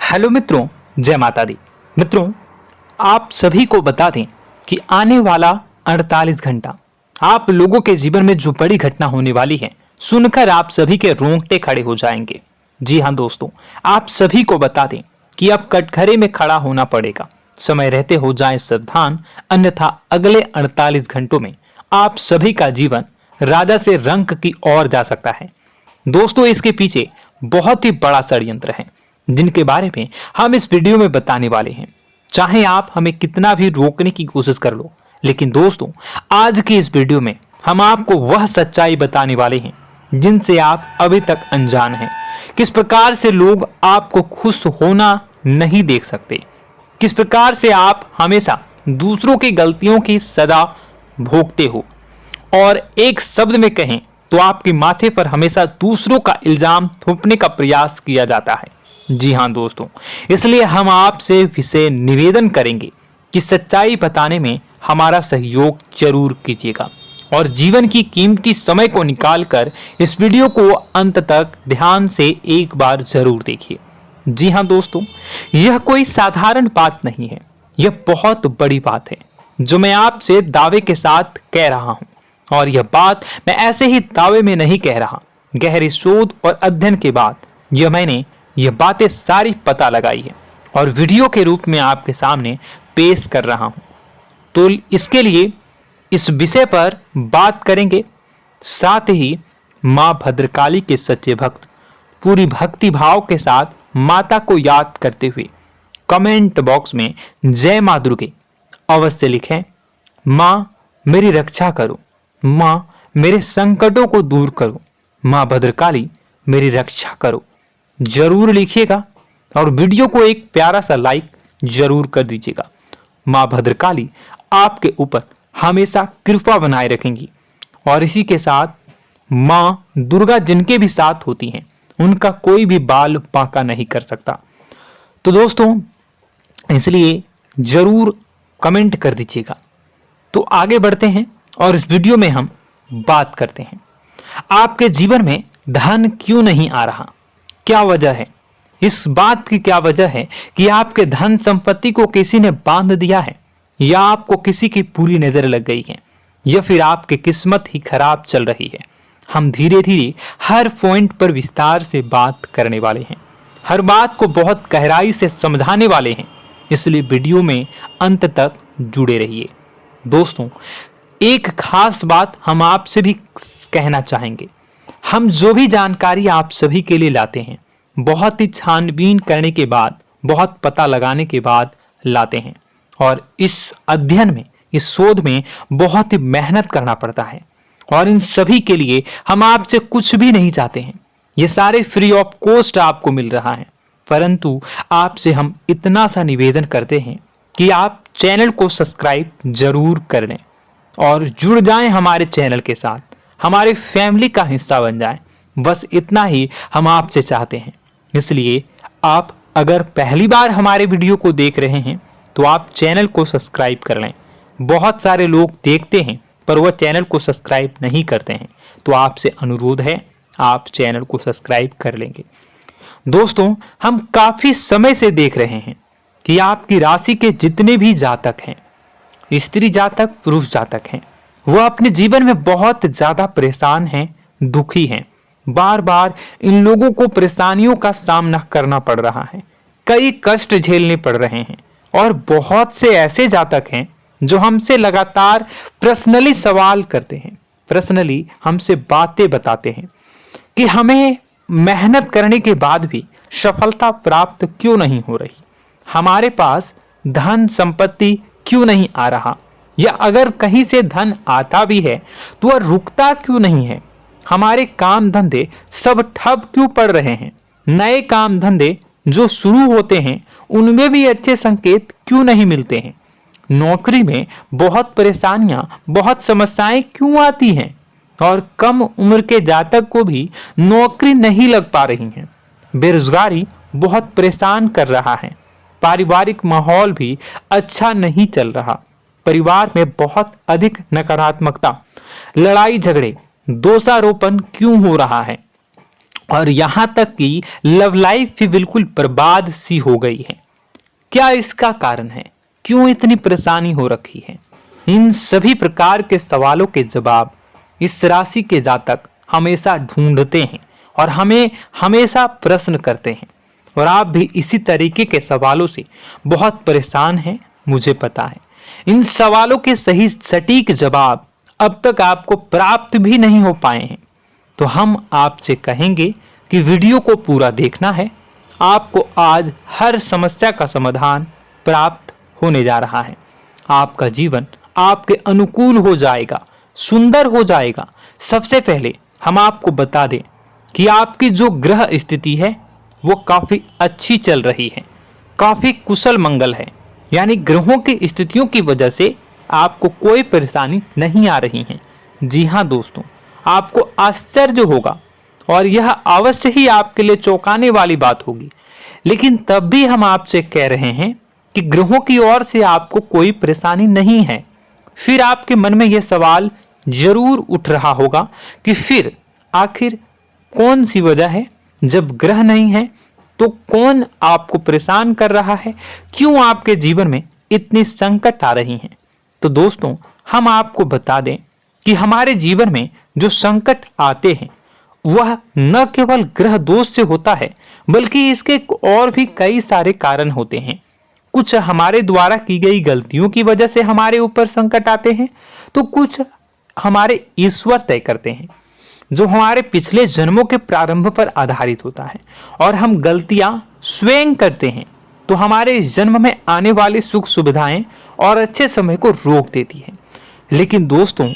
Hello मित्रों, जय माता दी। मित्रों, आप सभी को बता दें कि आने वाला 48 घंटा आप लोगों के जीवन में जो बड़ी घटना होने वाली है, सुनकर आप सभी के रोंगटे खड़े हो जाएंगे। जी हाँ दोस्तों, आप सभी को बता दें कि अब कटघरे में खड़ा होना पड़ेगा। समय रहते हो जाएं सावधान, अन्यथा अगले 48 घंटों में आप सभी का जीवन राजा से रंक की ओर जा सकता है। दोस्तों, इसके पीछे बहुत ही बड़ा षड्यंत्र है जिनके बारे में हम इस वीडियो में बताने वाले हैं। चाहे आप हमें कितना भी रोकने की कोशिश कर लो, लेकिन दोस्तों आज की इस वीडियो में हम आपको वह सच्चाई बताने वाले हैं जिनसे आप अभी तक अनजान हैं। किस प्रकार से लोग आपको खुश होना नहीं देख सकते, किस प्रकार से आप हमेशा दूसरों की गलतियों की सजा भोगते हो, और एक शब्द में कहें तो आपके माथे पर हमेशा दूसरों का इल्जाम थोपने का प्रयास किया जाता है। जी हाँ दोस्तों, इसलिए हम आपसे विशेष निवेदन करेंगे कि सच्चाई बताने में हमारा सहयोग जरूर कीजिएगा और जीवन की कीमती समय को निकालकर इस वीडियो को अंत तक ध्यान से एक बार जरूर देखिए। जी हाँ दोस्तों, यह कोई साधारण बात नहीं है, यह बहुत बड़ी बात है जो मैं आपसे दावे के साथ कह रहा हूं। और यह बात मैं ऐसे ही दावे में नहीं कह रहा, गहरी शोध और अध्ययन के बाद मैंने यह बातें सारी पता लगाई है और वीडियो के रूप में आपके सामने पेश कर रहा हूं। तो इसके लिए इस विषय पर बात करेंगे। साथ ही मां भद्रकाली के सच्चे भक्त पूरी भक्ति भाव के साथ माता को याद करते हुए कमेंट बॉक्स में जय मां दुर्गे अवश्य लिखें। मां मेरी रक्षा करो, मां मेरे संकटों को दूर करो, मां भद्रकाली मेरी रक्षा करो, जरूर लिखिएगा और वीडियो को एक प्यारा सा लाइक जरूर कर दीजिएगा। मां भद्रकाली आपके ऊपर हमेशा कृपा बनाए रखेंगी और इसी के साथ मां दुर्गा जिनके भी साथ होती हैं उनका कोई भी बाल बांका नहीं कर सकता। तो दोस्तों, इसलिए जरूर कमेंट कर दीजिएगा। तो आगे बढ़ते हैं और इस वीडियो में हम बात करते हैं आपके जीवन में धन क्यों नहीं आ रहा, क्या वजह है। इस बात की क्या वजह है कि आपके धन संपत्ति को किसी ने बांध दिया है, या आपको किसी की पूरी नजर लग गई है, या फिर आपकी किस्मत ही खराब चल रही है। हम धीरे धीरे हर पॉइंट पर विस्तार से बात करने वाले हैं, हर बात को बहुत गहराई से समझाने वाले हैं, इसलिए वीडियो में अंत तक जुड़े रहिए। दोस्तों, एक खास बात हम आपसे भी कहना चाहेंगे। हम जो भी जानकारी आप सभी के लिए लाते हैं बहुत ही छानबीन करने के बाद, बहुत पता लगाने के बाद लाते हैं, और इस अध्ययन में, इस शोध में बहुत ही मेहनत करना पड़ता है। और इन सभी के लिए हम आपसे कुछ भी नहीं चाहते हैं, ये सारे फ्री ऑफ कॉस्ट आपको मिल रहा है। परंतु आपसे हम इतना सा निवेदन करते हैं कि आप चैनल को सब्सक्राइब जरूर कर लें और जुड़ जाएं हमारे चैनल के साथ, हमारे फैमिली का हिस्सा बन जाएं। बस इतना ही हम आपसे चाहते हैं। इसलिए आप अगर पहली बार हमारे वीडियो को देख रहे हैं तो आप चैनल को सब्सक्राइब कर लें। बहुत सारे लोग देखते हैं पर वह चैनल को सब्सक्राइब नहीं करते हैं, तो आपसे अनुरोध है आप चैनल को सब्सक्राइब कर लेंगे। दोस्तों, हम काफी समय से देख रहे हैं कि आपकी राशि के जितने भी जातक हैं, स्त्री जातक, पुरुष जातक हैं, वह अपने जीवन में बहुत ज्यादा परेशान हैं, दुखी हैं। बार बार इन लोगों को परेशानियों का सामना करना पड़ रहा है, कई कष्ट झेलने पड़ रहे हैं। और बहुत से ऐसे जातक हैं जो हमसे लगातार पर्सनली सवाल करते हैं, पर्सनली हमसे बातें बताते हैं कि हमें मेहनत करने के बाद भी सफलता प्राप्त क्यों नहीं हो रही, हमारे पास धन संपत्ति क्यों नहीं आ रहा, या अगर कहीं से धन आता भी है तो वह रुकता क्यों नहीं है, हमारे काम धंधे सब ठप क्यों पड़ रहे हैं, नए काम धंधे जो शुरू होते हैं उनमें भी अच्छे संकेत क्यों नहीं मिलते हैं, नौकरी में बहुत परेशानियां, बहुत समस्याएं क्यों आती हैं, और कम उम्र के जातक को भी नौकरी नहीं लग पा रही है, बेरोजगारी बहुत परेशान कर रहा है, पारिवारिक माहौल भी अच्छा नहीं चल रहा, परिवार में बहुत अधिक नकारात्मकता, लड़ाई झगड़े, दोषारोपण क्यों हो रहा है, और यहां तक कि लव लाइफ भी बिल्कुल बर्बाद सी हो गई है। क्या इसका कारण है? क्यों इतनी परेशानी हो रखी है? इन सभी प्रकार के सवालों के जवाब इस राशि के जातक हमेशा ढूंढते हैं और हमें हमेशा प्रश्न करते हैं। और आप भी इसी तरीके के सवालों से बहुत परेशान हैं, मुझे पता है। इन सवालों के सही सटीक जवाब अब तक आपको प्राप्त भी नहीं हो पाए हैं, तो हम आपसे कहेंगे कि वीडियो को पूरा देखना है। आपको आज हर समस्या का समाधान प्राप्त होने जा रहा है। आपका जीवन आपके अनुकूल हो जाएगा, सुंदर हो जाएगा। सबसे पहले हम आपको बता दें कि आपकी जो ग्रह स्थिति है वो काफी अच्छी चल रही है, काफी कुशल मंगल है। यानी ग्रहों की स्थितियों की वजह से आपको कोई परेशानी नहीं आ रही है। जी हाँ दोस्तों, आपको आश्चर्य होगा और यह अवश्य ही आपके लिए चौंकाने वाली बात होगी, लेकिन तब भी हम आपसे कह रहे हैं कि ग्रहों की ओर से आपको कोई परेशानी नहीं है। फिर आपके मन में यह सवाल जरूर उठ रहा होगा कि फिर आखिर कौन सी वजह है? जब ग्रह नहीं है तो कौन आपको परेशान कर रहा है? क्यों आपके जीवन में इतनी संकट आ रही हैं? तो दोस्तों, हम आपको बता दें कि हमारे जीवन में जो संकट आते हैं वह न केवल ग्रह दोष से होता है, बल्कि इसके और भी कई सारे कारण होते हैं। कुछ हमारे द्वारा की गई गलतियों की वजह से हमारे ऊपर संकट आते हैं, तो कुछ हमारे ईश्वर तय करते हैं, जो हमारे पिछले जन्मों के प्रारंभ पर आधारित होता है। और हम गलतियां स्वयं करते हैं तो हमारे इस जन्म में आने वाली सुख सुविधाएं और अच्छे समय को रोक देती है। लेकिन दोस्तों,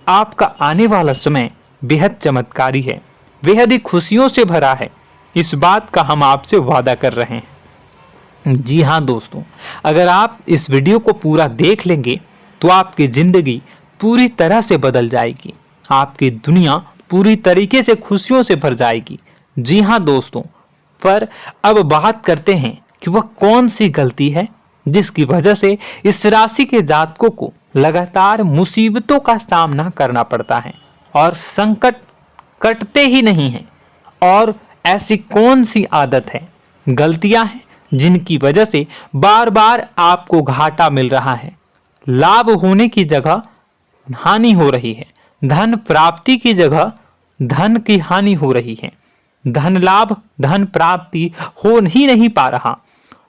आपका आने वाला समय बेहद चमत्कारी है, बेहद ही खुशियों से भरा है। इस बात का हम आपसे वादा कर रहे हैं। जी हाँ दोस्तों, अगर आप इस वीडियो को पूरा देख लेंगे तो आपकी जिंदगी पूरी तरह से बदल जाएगी, आपकी दुनिया पूरी तरीके से खुशियों से भर जाएगी। जी हाँ दोस्तों, पर अब बात करते हैं कि वह कौन सी गलती है जिसकी वजह से इस राशि के जातकों को लगातार मुसीबतों का सामना करना पड़ता है और संकट कटते ही नहीं हैं। और ऐसी कौन सी आदत है, गलतियां हैं जिनकी वजह से बार बार आपको घाटा मिल रहा है, लाभ होने की जगह हानि हो रही है, धन प्राप्ति की जगह धन की हानि हो रही है, धन लाभ धन प्राप्ति हो ही नहीं पा रहा,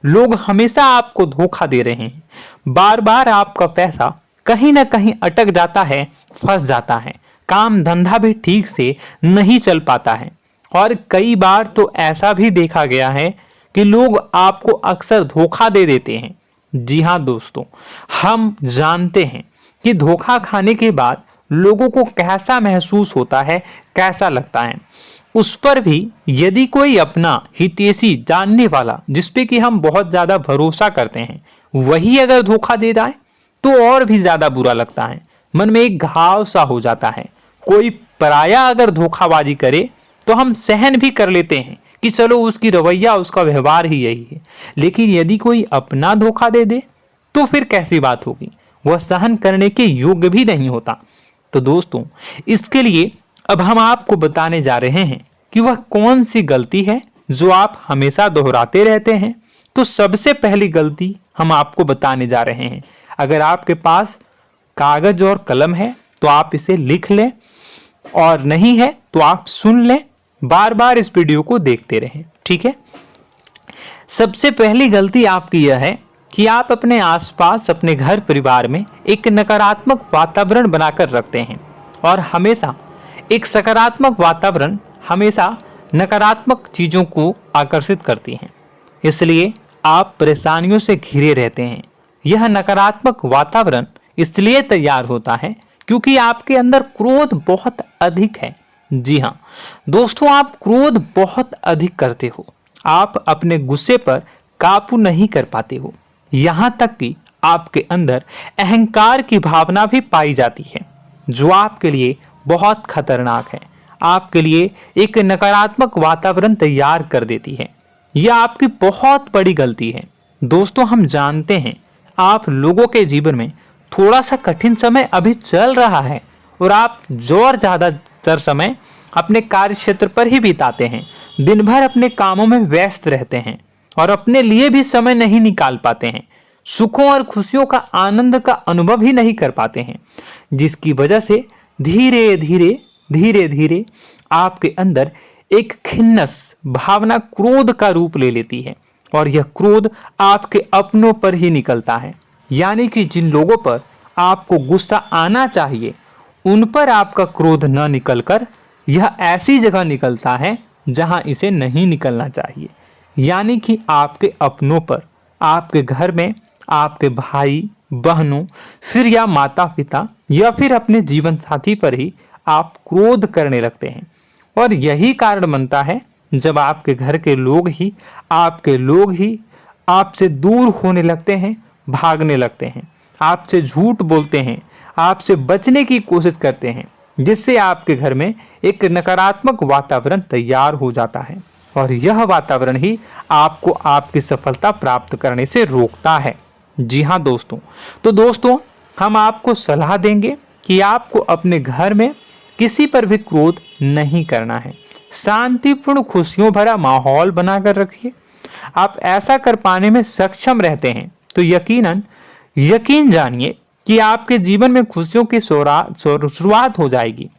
लोग हमेशा आपको धोखा दे रहे हैं, बार बार आपका पैसा कहीं ना कहीं अटक जाता है, फंस जाता है, काम धंधा भी ठीक से नहीं चल पाता है। और कई बार तो ऐसा भी देखा गया है कि लोग आपको अक्सर धोखा दे देते हैं। जी हाँ दोस्तों, हम जानते हैं कि धोखा खाने के बाद लोगों को कैसा महसूस होता है, कैसा लगता है। उस पर भी यदि कोई अपना हितैषी जानने वाला, जिसपे कि हम बहुत ज्यादा भरोसा करते हैं, वही अगर धोखा दे जाए तो और भी ज्यादा बुरा लगता है, मन में एक घाव सा हो जाता है। कोई पराया अगर धोखाबाजी करे तो हम सहन भी कर लेते हैं कि चलो उसकी रवैया, उसका व्यवहार ही यही है। लेकिन यदि कोई अपना धोखा दे दे तो फिर कैसी बात होगी, वह सहन करने के योग्य भी नहीं होता। तो दोस्तों, इसके लिए अब हम आपको बताने जा रहे हैं कि वह कौन सी गलती है जो आप हमेशा दोहराते रहते हैं। तो सबसे पहली गलती हम आपको बताने जा रहे हैं। अगर आपके पास कागज और कलम है तो आप इसे लिख लें, और नहीं है तो आप सुन लें, बार बार इस वीडियो को देखते रहें, ठीक है। सबसे पहली गलती आपकी यह है कि आप अपने आसपास, अपने घर परिवार में एक नकारात्मक वातावरण बनाकर रखते हैं, और हमेशा एक सकारात्मक वातावरण हमेशा नकारात्मक चीजों को आकर्षित करती हैं। इसलिए आप परेशानियों से घिरे रहते हैं। यह नकारात्मक वातावरण इसलिए तैयार होता है क्योंकि आपके अंदर क्रोध बहुत अधिक है। जी हाँ दोस्तों, आप क्रोध बहुत अधिक करते हो, आप अपने गुस्से पर काबू नहीं कर पाते हो, यहाँ तक कि आपके अंदर अहंकार की भावना भी पाई जाती है, जो आपके लिए बहुत खतरनाक है, आपके लिए एक नकारात्मक वातावरण तैयार कर देती है। यह आपकी बहुत बड़ी गलती है। दोस्तों, हम जानते हैं आप लोगों के जीवन में थोड़ा सा कठिन समय अभी चल रहा है और आप जोर ज्यादातर समय अपने कार्य क्षेत्र पर ही बिताते हैं, दिन भर अपने कामों में व्यस्त रहते हैं और अपने लिए भी समय नहीं निकाल पाते हैं। सुखों और खुशियों का आनंद का अनुभव ही नहीं कर पाते हैं, जिसकी वजह से धीरे धीरे आपके अंदर एक खिन्नस भावना क्रोध का रूप ले लेती है और यह क्रोध आपके अपनों पर ही निकलता है। यानी कि जिन लोगों पर आपको गुस्सा आना चाहिए उन पर आपका क्रोध न निकलकर यह ऐसी जगह निकलता है जहां इसे नहीं निकलना चाहिए। यानी कि आपके अपनों पर, आपके घर में, आपके भाई बहनों, फिर या माता पिता या फिर अपने जीवन साथी पर ही आप क्रोध करने लगते हैं। और यही कारण बनता है जब आपके घर के लोग ही आपसे दूर होने लगते हैं, भागने लगते हैं, आपसे झूठ बोलते हैं, आपसे बचने की कोशिश करते हैं, जिससे आपके घर में एक नकारात्मक वातावरण तैयार हो जाता है और यह वातावरण ही आपको आपकी सफलता प्राप्त करने से रोकता है। जी हाँ दोस्तों, तो दोस्तों हम आपको सलाह देंगे कि आपको अपने घर में किसी पर भी क्रोध नहीं करना है। शांतिपूर्ण खुशियों भरा माहौल बनाकर रखिए। आप ऐसा कर पाने में सक्षम रहते हैं तो यकीन जानिए कि आपके जीवन में खुशियों की शुरुआत हो जाएगी,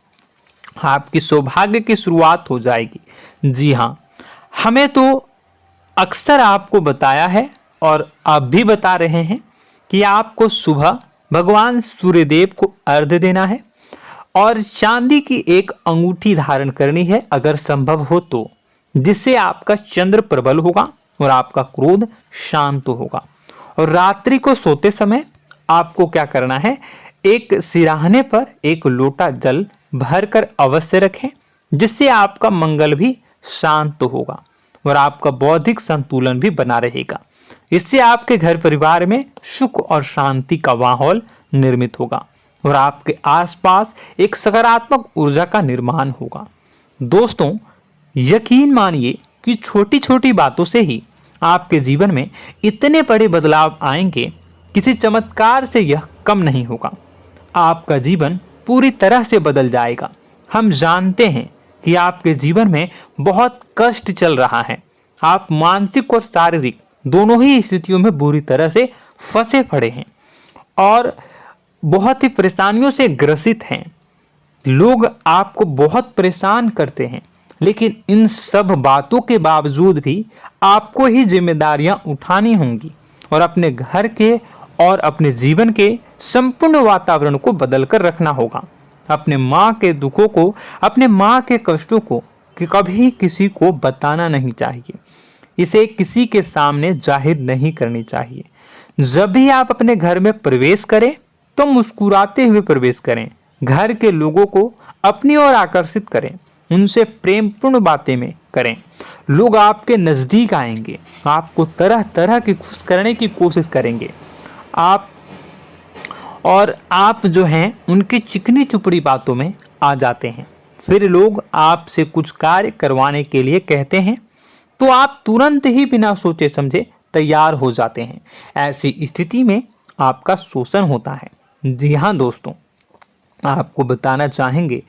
आपकी सौभाग्य की शुरुआत हो जाएगी। जी हाँ, हमें तो अक्सर आपको बताया है और आप भी बता रहे हैं कि आपको सुबह भगवान सूर्यदेव को अर्घ्य देना है और चांदी की एक अंगूठी धारण करनी है अगर संभव हो तो, जिससे आपका चंद्र प्रबल होगा और आपका क्रोध शांत होगा। और रात्रि को सोते समय आपको क्या करना है, एक सिराहने पर एक लोटा जल भरकर अवश्य रखें, जिससे आपका मंगल भी शांत होगा और आपका बौद्धिक संतुलन भी बना रहेगा। इससे आपके घर परिवार में सुख और शांति का माहौल निर्मित होगा और आपके आसपास एक सकारात्मक ऊर्जा का निर्माण होगा। दोस्तों यकीन मानिए कि छोटी छोटी बातों से ही आपके जीवन में इतने बड़े बदलाव आएंगे, किसी चमत्कार से यह कम नहीं होगा। आपका जीवन पूरी तरह से बदल जाएगा। हम जानते हैं कि आपके जीवन में बहुत कष्ट चल रहा है, आप मानसिक और शारीरिक दोनों ही स्थितियों में बुरी तरह से फंसे पड़े हैं और बहुत ही परेशानियों से ग्रसित हैं। लोग आपको बहुत परेशान करते हैं, लेकिन इन सब बातों के बावजूद भी आपको ही जिम्मेदारियां उठानी होंगी और अपने घर के और अपने जीवन के संपूर्ण वातावरण को बदलकर रखना होगा। अपने माँ के दुखों को, अपने माँ के कष्टों को कभी किसी को बताना नहीं चाहिए, इसे किसी के सामने जाहिर नहीं करनी चाहिए। जब भी आप अपने घर में प्रवेश करें तो मुस्कुराते हुए प्रवेश करें, घर के लोगों को अपनी ओर आकर्षित करें, उनसे प्रेमपूर्ण बातें में करें। लोग आपके नज़दीक आएंगे, आपको तरह तरह की खुश करने की कोशिश करेंगे। आप जो हैं उनकी चिकनी चुपड़ी बातों में आ जाते हैं। फिर लोग आपसे कुछ कार्य करवाने के लिए कहते हैं तो आप तुरंत ही बिना सोचे समझे तैयार हो जाते हैं। ऐसी स्थिति में आपका शोषण होता है। जी हाँ दोस्तों, आपको बताना चाहेंगे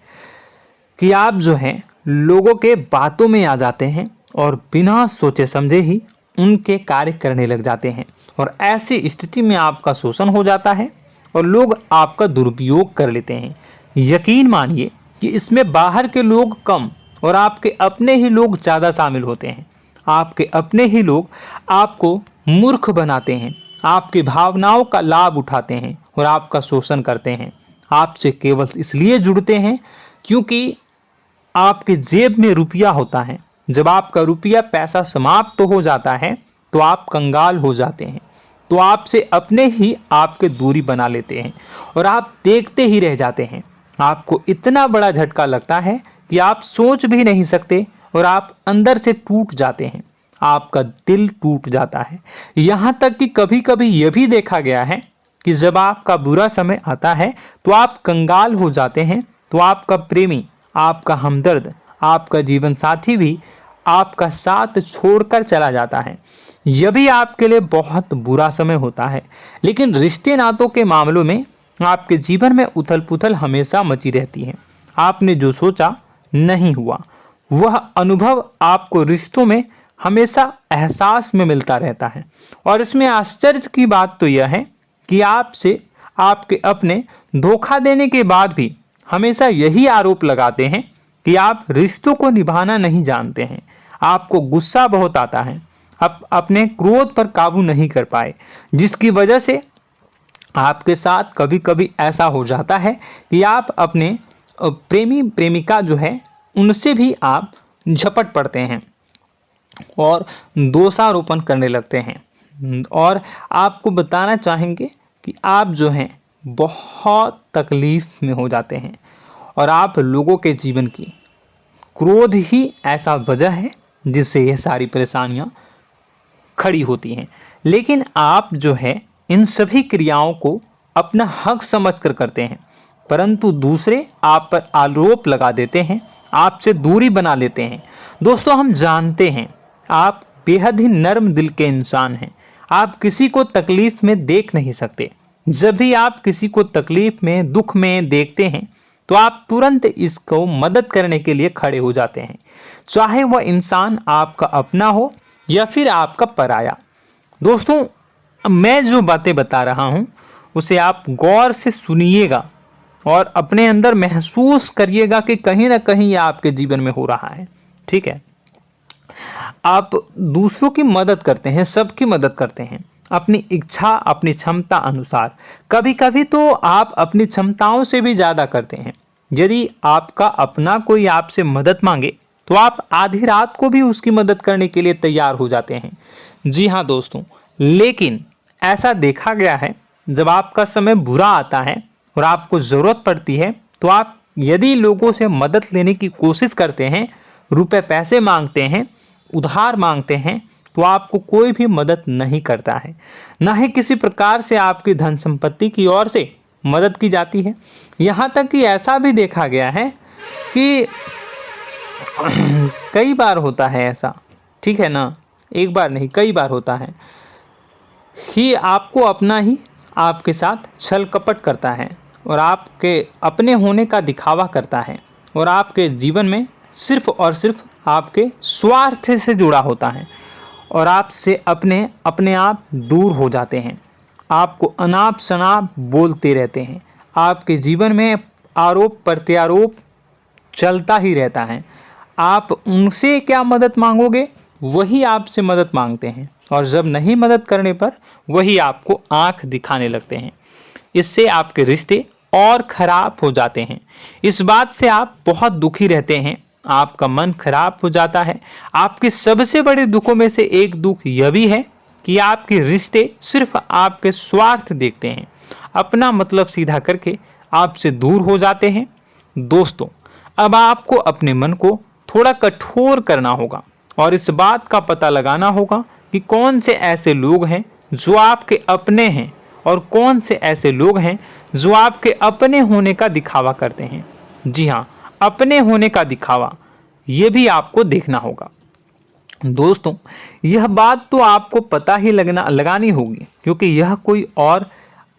कि आप जो हैं लोगों के बातों में आ जाते हैं और बिना सोचे समझे ही उनके कार्य करने लग जाते हैं और ऐसी स्थिति में आपका शोषण हो जाता है और लोग आपका दुरुपयोग कर लेते हैं। यकीन मानिए कि इसमें बाहर के लोग कम और आपके अपने ही लोग ज़्यादा शामिल होते हैं। आपके अपने ही लोग आपको मूर्ख बनाते हैं, आपकी भावनाओं का लाभ उठाते हैं और आपका शोषण करते हैं। आपसे केवल इसलिए जुड़ते हैं क्योंकि आपके जेब में रुपया होता है। जब आपका रुपया पैसा समाप्त हो जाता है तो आप कंगाल हो जाते हैं, तो आपसे अपने ही आपके दूरी बना लेते हैं और आप देखते ही रह जाते हैं। आपको इतना बड़ा झटका लगता है कि आप सोच भी नहीं सकते और आप अंदर से टूट जाते हैं, आपका दिल टूट जाता है। यहाँ तक कि कभी कभी यह भी देखा गया है कि जब आपका बुरा समय आता है तो आप कंगाल हो जाते हैं, तो आपका प्रेमी, आपका हमदर्द, आपका जीवन साथी भी आपका साथ छोड़कर चला जाता है। यह भी आपके लिए बहुत बुरा समय होता है। लेकिन रिश्ते नातों के मामलों में आपके जीवन में उथल पुथल हमेशा मची रहती है। आपने जो सोचा नहीं हुआ, वह अनुभव आपको रिश्तों में हमेशा एहसास में मिलता रहता है। और इसमें आश्चर्य की बात तो यह है कि आपसे आपके अपने धोखा देने के बाद भी हमेशा यही आरोप लगाते हैं कि आप रिश्तों को निभाना नहीं जानते हैं। आपको गुस्सा बहुत आता है, आप अपने क्रोध पर काबू नहीं कर पाए, जिसकी वजह से आपके साथ कभी कभी ऐसा हो जाता है कि आप अपने प्रेमी प्रेमिका जो है उनसे भी आप झपट पड़ते हैं और दोषारोपण करने लगते हैं। और आपको बताना चाहेंगे कि आप जो हैं बहुत तकलीफ में हो जाते हैं और आप लोगों के जीवन की क्रोध ही ऐसा वजह है जिससे यह सारी परेशानियां खड़ी होती हैं। लेकिन आप जो है इन सभी क्रियाओं को अपना हक समझकर करते हैं, परंतु दूसरे आप पर आरोप लगा देते हैं, आपसे दूरी बना लेते हैं। दोस्तों, हम जानते हैं आप बेहद ही नर्म दिल के इंसान हैं। आप किसी को तकलीफ में देख नहीं सकते। जब भी आप किसी को तकलीफ में, दुख में देखते हैं तो आप तुरंत इसको मदद करने के लिए खड़े हो जाते हैं, चाहे वह इंसान आपका अपना हो या फिर आपका पराया। दोस्तों, मैं जो बातें बता रहा हूं उसे आप गौर से सुनिएगा और अपने अंदर महसूस करिएगा कि कहीं ना कहीं यह आपके जीवन में हो रहा है। ठीक है, आप दूसरों की मदद करते हैं, सबकी मदद करते हैं अपनी इच्छा, अपनी क्षमता अनुसार। कभी कभी तो आप अपनी क्षमताओं से भी ज़्यादा करते हैं। यदि आपका अपना कोई आपसे मदद मांगे तो आप आधी रात को भी उसकी मदद करने के लिए तैयार हो जाते हैं। जी हाँ दोस्तों, लेकिन ऐसा देखा गया है जब आपका समय बुरा आता है और आपको ज़रूरत पड़ती है तो आप यदि लोगों से मदद लेने की कोशिश करते हैं, रुपए पैसे मांगते हैं, उधार मांगते हैं, तो आपको कोई भी मदद नहीं करता है। ना ही किसी प्रकार से आपकी धन संपत्ति की ओर से मदद की जाती है। यहाँ तक कि ऐसा भी देखा गया है कि कई बार होता है ऐसा, ठीक है ना, एक बार नहीं कई बार होता है कि आपको अपना ही आपके साथ छल कपट करता है और आपके अपने होने का दिखावा करता है और आपके जीवन में सिर्फ और सिर्फ आपके स्वार्थ से जुड़ा होता है और आपसे अपने आप दूर हो जाते हैं। आपको अनाप शनाप बोलते रहते हैं। आपके जीवन में आरोप प्रत्यारोप चलता ही रहता है। आप उनसे क्या मदद मांगोगे, वही आपसे मदद मांगते हैं और जब नहीं मदद करने पर वही आपको आंख दिखाने लगते हैं। इससे आपके रिश्ते और खराब हो जाते हैं। इस बात से आप बहुत दुखी रहते हैं, आपका मन खराब हो जाता है। आपके सबसे बड़े दुखों में से एक दुख यह भी है कि आपके रिश्ते सिर्फ आपके स्वार्थ देखते हैं, अपना मतलब सीधा करके आपसे दूर हो जाते हैं। दोस्तों, अब आपको अपने मन को थोड़ा कठोर करना होगा और इस बात का पता लगाना होगा कि कौन से ऐसे लोग हैं जो आपके अपने हैं और कौन से ऐसे लोग हैं जो आपके अपने होने का दिखावा करते हैं। जी हाँ, अपने होने का दिखावा, ये भी आपको देखना होगा। दोस्तों, यह बात तो आपको पता ही लगानी होगी, क्योंकि यह कोई और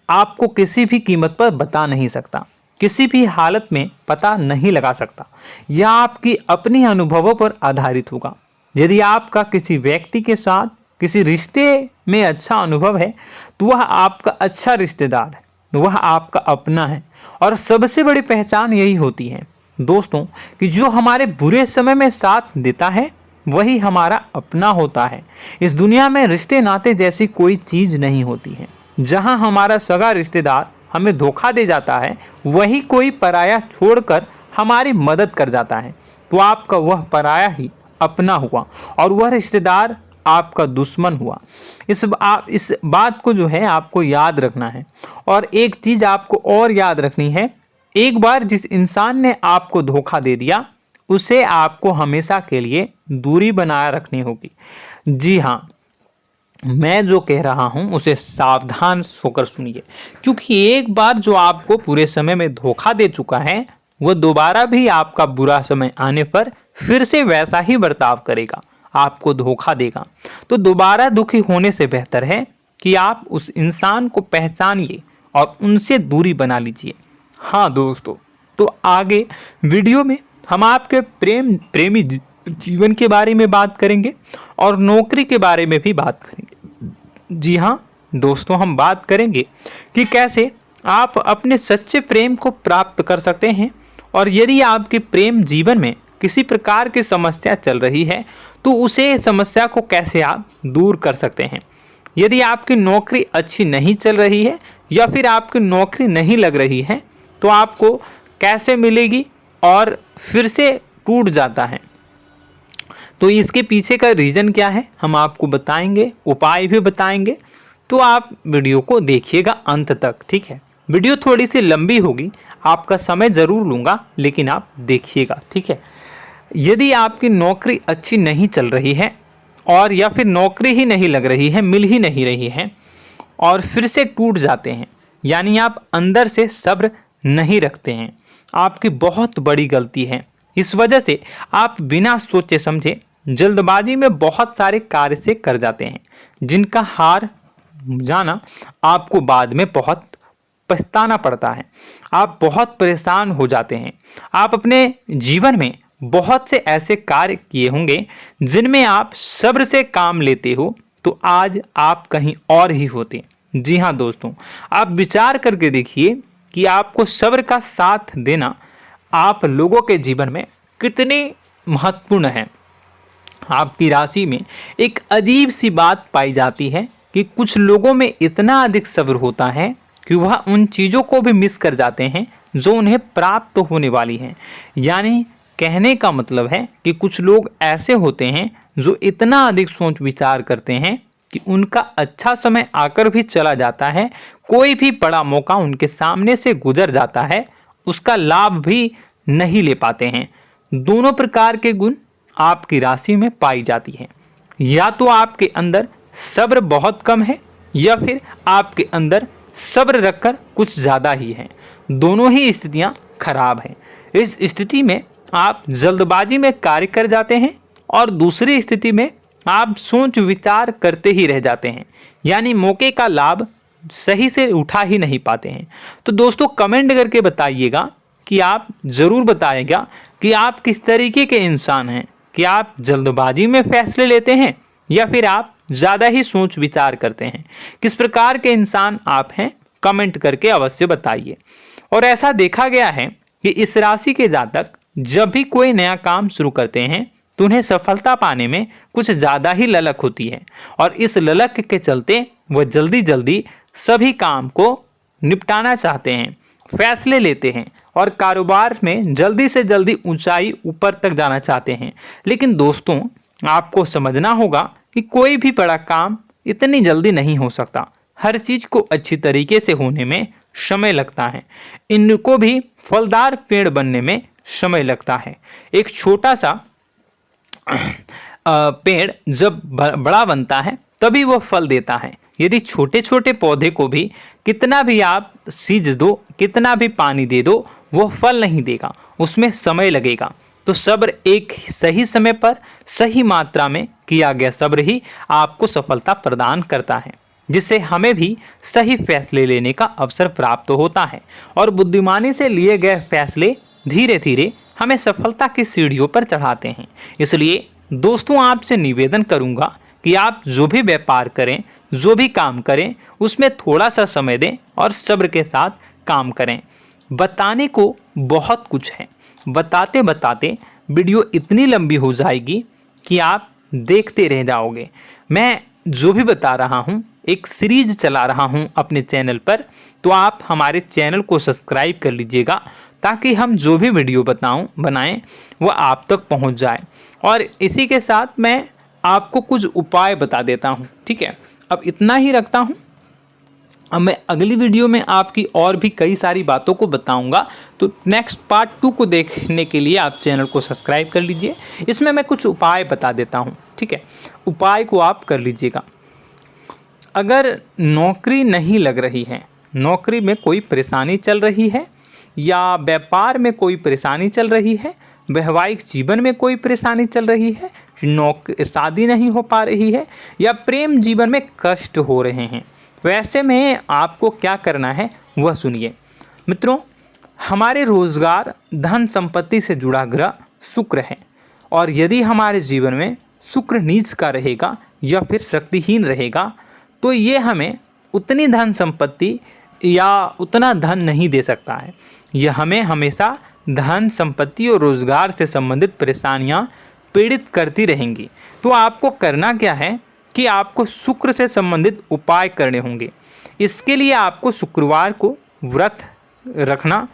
आपको किसी भी कीमत पर बता नहीं सकता, किसी भी हालत में पता नहीं लगा सकता। यह आपकी अपनी अनुभवों पर आधारित होगा। यदि आपका किसी व्यक्ति के साथ किसी रिश्ते में अच्छा अनुभव है तो वह आपका अच्छा रिश्तेदार है, वह आपका अपना है। और सबसे बड़ी पहचान यही होती है दोस्तों कि जो हमारे बुरे समय में साथ देता है वही हमारा अपना होता है। इस दुनिया में रिश्ते नाते जैसी कोई चीज़ नहीं होती है। जहां हमारा सगा रिश्तेदार हमें धोखा दे जाता है, वही कोई पराया छोड़कर हमारी मदद कर जाता है, तो आपका वह पराया ही अपना हुआ और वह रिश्तेदार आपका दुश्मन हुआ। इस बात को जो है आपको याद रखना है। और एक चीज़ आपको और याद रखनी है, एक बार जिस इंसान ने आपको धोखा दे दिया उसे आपको हमेशा के लिए दूरी बनाए रखनी होगी। जी हाँ, मैं जो कह रहा हूं उसे सावधान होकर सुनिए, क्योंकि एक बार जो आपको पूरे समय में धोखा दे चुका है वह दोबारा भी आपका बुरा समय आने पर फिर से वैसा ही बर्ताव करेगा, आपको धोखा देगा। तो दोबारा दुखी होने से बेहतर है कि आप उस इंसान को पहचानिए और उनसे दूरी बना लीजिए। हाँ दोस्तों, तो आगे वीडियो में हम आपके प्रेमी जीवन के बारे में बात करेंगे और नौकरी के बारे में भी बात करेंगे। जी हाँ दोस्तों, हम बात करेंगे कि कैसे आप अपने सच्चे प्रेम को प्राप्त कर सकते हैं, और यदि आपके प्रेम जीवन में किसी प्रकार की समस्या चल रही है तो उसे समस्या को कैसे आप दूर कर सकते हैं। यदि आपकी नौकरी अच्छी नहीं चल रही है या फिर आपकी नौकरी नहीं लग रही है तो आपको कैसे मिलेगी और फिर से टूट जाता है, तो इसके पीछे का रीज़न क्या है हम आपको बताएंगे, उपाय भी बताएंगे। तो आप वीडियो को देखिएगा अंत तक, ठीक है। वीडियो थोड़ी सी लंबी होगी, आपका समय ज़रूर लूँगा, लेकिन आप देखिएगा, ठीक है। यदि आपकी नौकरी अच्छी नहीं चल रही है और या फिर नौकरी ही नहीं लग रही है, मिल ही नहीं रही है और फिर से टूट जाते हैं, यानी आप अंदर से सब्र नहीं रखते हैं, आपकी बहुत बड़ी गलती है। इस वजह से आप बिना सोचे समझे जल्दबाजी में बहुत सारे कार्य से कर जाते हैं, जिनका हार जाना आपको बाद में बहुत पछताना पड़ता है। आप बहुत परेशान हो जाते हैं। आप अपने जीवन में बहुत से ऐसे कार्य किए होंगे जिनमें आप सब्र से काम लेते हो, तो आज आप कहीं और ही होते। जी हाँ दोस्तों, आप विचार करके देखिए कि आपको सब्र का साथ देना आप लोगों के जीवन में कितनी महत्वपूर्ण है। आपकी राशि में एक अजीब सी बात पाई जाती है कि कुछ लोगों में इतना अधिक सब्र होता है कि वह उन चीज़ों को भी मिस कर जाते हैं जो उन्हें प्राप्त होने वाली हैं। यानी कहने का मतलब है कि कुछ लोग ऐसे होते हैं जो इतना अधिक सोच विचार करते हैं कि उनका अच्छा समय आकर भी चला जाता है, कोई भी बड़ा मौका उनके सामने से गुजर जाता है, उसका लाभ भी नहीं ले पाते हैं। दोनों प्रकार के गुण आपकी राशि में पाई जाती हैं। या तो आपके अंदर सब्र बहुत कम है या फिर आपके अंदर सब्र रखकर कुछ ज़्यादा ही है। दोनों ही स्थितियाँ खराब हैं। इस स्थिति में आप जल्दबाजी में कार्य कर जाते हैं और दूसरी स्थिति में आप सोच विचार करते ही रह जाते हैं, यानी मौके का लाभ सही से उठा ही नहीं पाते हैं। तो दोस्तों कमेंट करके बताइएगा कि आप ज़रूर बताइएगा कि आप किस तरीके के इंसान हैं, कि आप जल्दबाजी में फैसले लेते हैं या फिर आप ज़्यादा ही सोच विचार करते हैं। किस प्रकार के इंसान आप हैं, कमेंट करके अवश्य बताइए। और ऐसा देखा गया है कि इस राशि के जातक जब भी कोई नया काम शुरू करते हैं तो उन्हें सफलता पाने में कुछ ज़्यादा ही ललक होती है, और इस ललक के चलते वह जल्दी जल्दी सभी काम को निपटाना चाहते हैं, फैसले लेते हैं और कारोबार में जल्दी से जल्दी ऊंचाई ऊपर तक जाना चाहते हैं। लेकिन दोस्तों आपको समझना होगा कि कोई भी बड़ा काम इतनी जल्दी नहीं हो सकता। हर चीज़ को अच्छी तरीके से होने में समय लगता है। इनको भी फलदार पेड़ बनने में समय लगता है। एक छोटा सा पेड़ जब बड़ा बनता है तभी वो फल देता है। यदि छोटे छोटे पौधे को भी कितना भी आप सींच दो, कितना भी पानी दे दो, वो फल नहीं देगा, उसमें समय लगेगा। तो सब्र एक सही समय पर सही मात्रा में किया गया सब्र ही आपको सफलता प्रदान करता है, जिससे हमें भी सही फैसले लेने का अवसर प्राप्त होता है और बुद्धिमानी से लिए गए फैसले धीरे धीरे हमें सफलता की सीढ़ियों पर चढ़ाते हैं। इसलिए दोस्तों आपसे निवेदन करूंगा कि आप जो भी व्यापार करें, जो भी काम करें, उसमें थोड़ा सा समय दें और सब्र के साथ काम करें। बताने को बहुत कुछ है, बताते बताते वीडियो इतनी लंबी हो जाएगी कि आप देखते रह जाओगे। मैं जो भी बता रहा हूँ एक सीरीज चला रहा हूँ अपने चैनल पर, तो आप हमारे चैनल को सब्सक्राइब कर लीजिएगा ताकि हम जो भी वीडियो बनाएं वो आप तक पहुँच जाए। और इसी के साथ मैं आपको कुछ उपाय बता देता हूँ, ठीक है। अब इतना ही रखता हूँ। अब मैं अगली वीडियो में आपकी और भी कई सारी बातों को बताऊंगा, तो नेक्स्ट पार्ट 2 को देखने के लिए आप चैनल को सब्सक्राइब कर लीजिए। इसमें मैं कुछ उपाय बता देता हूं, ठीक है। उपाय को आप कर लीजिएगा। अगर नौकरी नहीं लग रही है, नौकरी में कोई परेशानी चल रही है, या व्यापार में कोई परेशानी चल रही है, वैवाहिक जीवन में कोई परेशानी चल रही है, शादी नहीं हो पा रही है, या प्रेम जीवन में कष्ट हो रहे हैं, वैसे में आपको क्या करना है वह सुनिए। मित्रों, हमारे रोजगार धन संपत्ति से जुड़ा ग्रह शुक्र है, और यदि हमारे जीवन में शुक्र नीच का रहेगा या फिर शक्तिहीन रहेगा तो ये हमें उतनी धन संपत्ति या उतना धन नहीं दे सकता है। यह हमें हमेशा धन संपत्ति और रोजगार से संबंधित परेशानियां पीड़ित करती रहेंगी। तो आपको करना क्या है कि आपको शुक्र से संबंधित उपाय करने होंगे। इसके लिए आपको शुक्रवार को व्रत रखना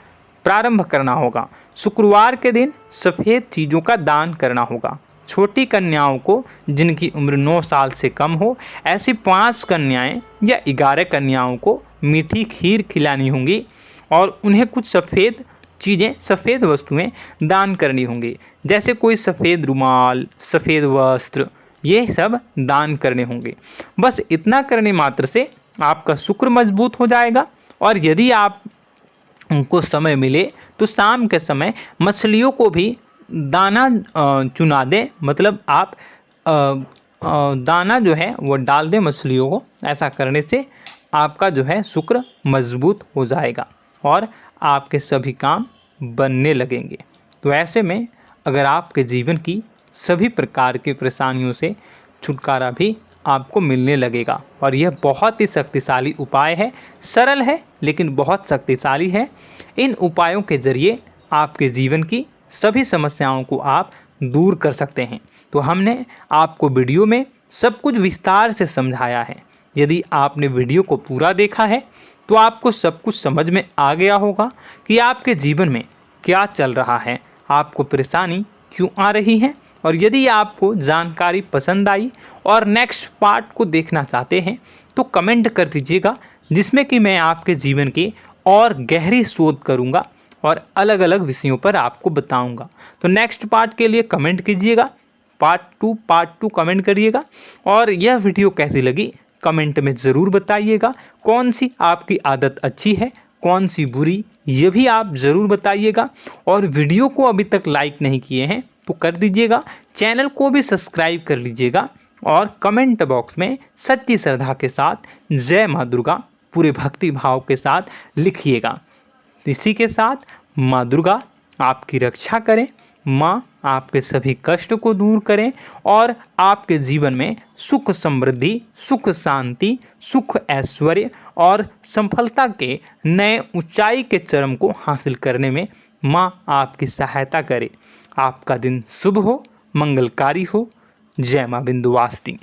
प्रारंभ करना होगा। शुक्रवार के दिन सफ़ेद चीज़ों का दान करना होगा। छोटी कन्याओं को जिनकी उम्र 9 साल से कम हो, ऐसी 5 कन्याएं या 11 कन्याओं को मीठी खीर खिलानी होंगी और उन्हें कुछ सफ़ेद चीज़ें, सफ़ेद वस्तुएं दान करनी होंगी, जैसे कोई सफ़ेद रुमाल, सफ़ेद वस्त्र, ये सब दान करने होंगे। बस इतना करने मात्र से आपका शुक्र मजबूत हो जाएगा। और यदि आप उनको समय मिले तो शाम के समय मछलियों को भी दाना चुना दें, मतलब आप दाना जो है वो डाल दें मछलियों को। ऐसा करने से आपका जो है शुक्र मजबूत हो जाएगा और आपके सभी काम बनने लगेंगे। तो ऐसे में अगर आपके जीवन की सभी प्रकार की परेशानियों से छुटकारा भी आपको मिलने लगेगा। और यह बहुत ही शक्तिशाली उपाय है, सरल है लेकिन बहुत शक्तिशाली है। इन उपायों के ज़रिए आपके जीवन की सभी समस्याओं को आप दूर कर सकते हैं। तो हमने आपको वीडियो में सब कुछ विस्तार से समझाया है। यदि आपने वीडियो को पूरा देखा है तो आपको सब कुछ समझ में आ गया होगा कि आपके जीवन में क्या चल रहा है, आपको परेशानी क्यों आ रही है। और यदि आपको जानकारी पसंद आई और नेक्स्ट पार्ट को देखना चाहते हैं तो कमेंट कर दीजिएगा, जिसमें कि मैं आपके जीवन की और गहरी शोध करूंगा और अलग अलग विषयों पर आपको बताऊंगा। तो नेक्स्ट पार्ट के लिए कमेंट कीजिएगा, पार्ट टू कमेंट करिएगा। और यह वीडियो कैसी लगी कमेंट में ज़रूर बताइएगा। कौन सी आपकी आदत अच्छी है, कौन सी बुरी, ये भी आप ज़रूर बताइएगा। और वीडियो को अभी तक लाइक नहीं किए हैं तो कर दीजिएगा, चैनल को भी सब्सक्राइब कर लीजिएगा और कमेंट बॉक्स में सच्ची श्रद्धा के साथ जय माँ दुर्गा पूरे भक्ति भाव के साथ लिखिएगा। इसी के साथ माँ दुर्गा आपकी रक्षा करें, माँ आपके सभी कष्ट को दूर करें और आपके जीवन में सुख समृद्धि, सुख शांति, सुख ऐश्वर्य और सफलता के नए ऊंचाई के चरम को हासिल करने में माँ आपकी सहायता करे। आपका दिन शुभ हो, मंगलकारी हो। जय माँ विंध्यवासिनी।